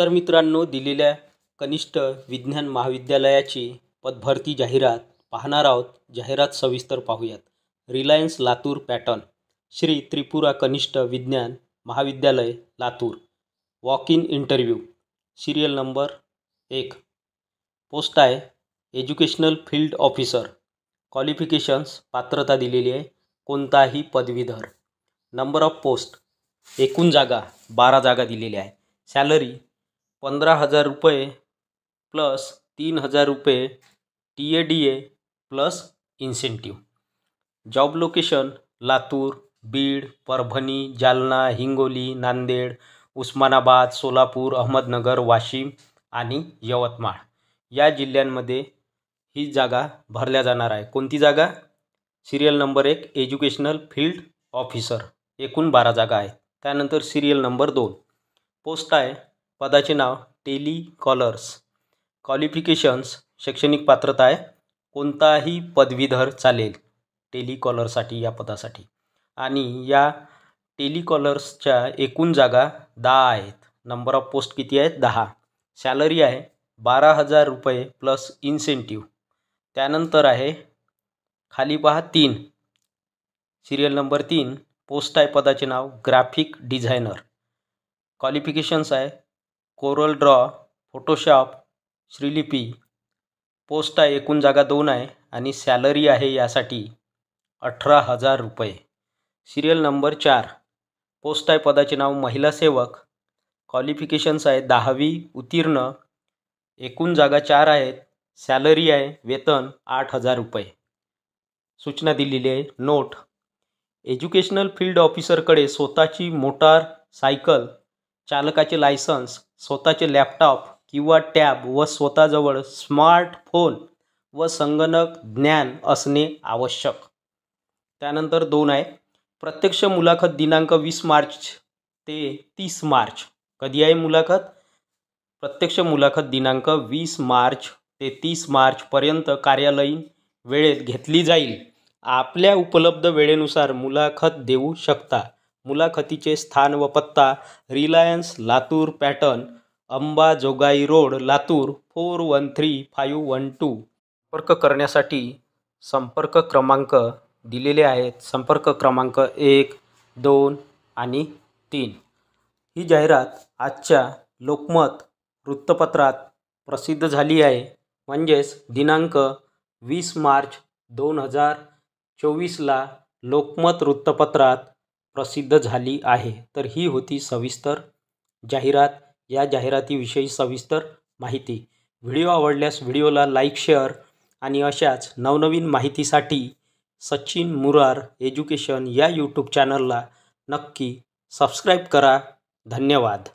नमस्कार मित्रांनो, दिलेल्या कनिष्ठ विज्ञान महाविद्यालयाची पदभरती जाहिरात पाहणार आहोत। जाहिरात सविस्तर पाहूयात। रिलायन्स लातूर पॅटर्न, श्री त्रिपुरा कनिष्ठ विज्ञान महाविद्यालय Latur. Walk in interview, serial number 1। Post आहे एज्युकेशनल फील्ड ऑफिसर। क्वालिफिकेशन्स, पात्रता दिलेली आहे, कोणताही पदवीधर। नंबर ऑफ पोस्ट, एकूण जागा 12 जागा दिलेल्या आहे। सॅलरी 15,000 रुपये प्लस 3,000 रुपये TADA plus incentive. Job location Latur, Beed, Parbhani, Jalna, Hingoli, Nanded, Osmanabad, Solapur, Ahmednagar, Washim आणि यवतमाळ या जिल्ह्यांमध्ये ही जागा भरल्या जाणार आहे। कोणती जागा? Serial number 1 educational field officer, एकूण 12 जागा आहेत। त्यानंतर सिरियल नंबर 2 पोस्ट आहे, पदाचे नाव टेलिकॉलर्स। क्वालिफिकेशन्स, शैक्षणिक पात्रता आहे, कोणताही पदवीधर चालेल टेलिकॉलरसाठी या पदासाठी। आणि या टेलिकॉलर्सच्या एकूण जागा 10 आहेत। नंबर ऑफ पोस्ट किती आहेत? 10। सॅलरी आहे 12,000 रुपये प्लस इन्सेंटिव्ह। त्यानंतर आहे खाली पहा 3, सिरियल नंबर 3 पोस्ट आहे, पदाचे नाव ग्राफिक डिझायनर। क्वालिफिकेशन्स आहे Corel Draw, Photoshop, Shreelipi. Post आहे, एकूण जागा 2 आहे आणि सॅलरी आहे यासाठी 18,000 रुपये। सिरियल नंबर 4 पोस्ट आहे, पदाचे नाव महिला सेवक। क्वालिफिकेशन्स आहे 10वी उत्तीर्ण, एकूण जागा 4 आहेत। सॅलरी आहे वेतन 8,000 रुपये। सूचना दिलेली आहे। नोट, एज्युकेशनल फील्ड ऑफिसरकडे स्वतःची मोटार सायकल चालकाचे लायसन्स, स्वतःचे लॅपटॉप किंवा टॅब व स्वतःजवळ स्मार्टफोन व संगणक ज्ञान असणे आवश्यक। त्यानंतर 2 आहे, प्रत्यक्ष मुलाखत दिनांक 20 मार्च ते 30 मार्च। कधी आहे मुलाखत? प्रत्यक्ष मुलाखत दिनांक 20 मार्च ते 30 मार्चपर्यंत कार्यालयीन वेळेत घेतली जाईल। आपल्या उपलब्ध वेळेनुसार मुलाखत देऊ शकता। मुलाखतीचे स्थान व पत्ता Reliance Latur pattern, Ambajogai road, Latur 413512। संपर्क करण्यासाठी संपर्क क्रमांक दिलेले आहेत। संपर्क क्रमांक 1, 2 आणि 3। ही जाहिरात आजच्या लोकमत वृत्तपत्रात प्रसिद्ध झाली आहे, म्हणजेच दिनांक 20 मार्च 2024ला लोकमत वृत्तपत्रात प्रसिद्ध झाली आहे। तर ही होती सविस्तर जाहिरात। या जाहिरातीविषयी सविस्तर माहिती। व्हिडिओ आवडल्यास व्हिडिओला लाईक, शेअर आणि अशाच नवनवीन माहितीसाठी सचिन मुरार एज्युकेशन या यूट्यूब चॅनलला नक्की सबस्क्राईब करा। धन्यवाद।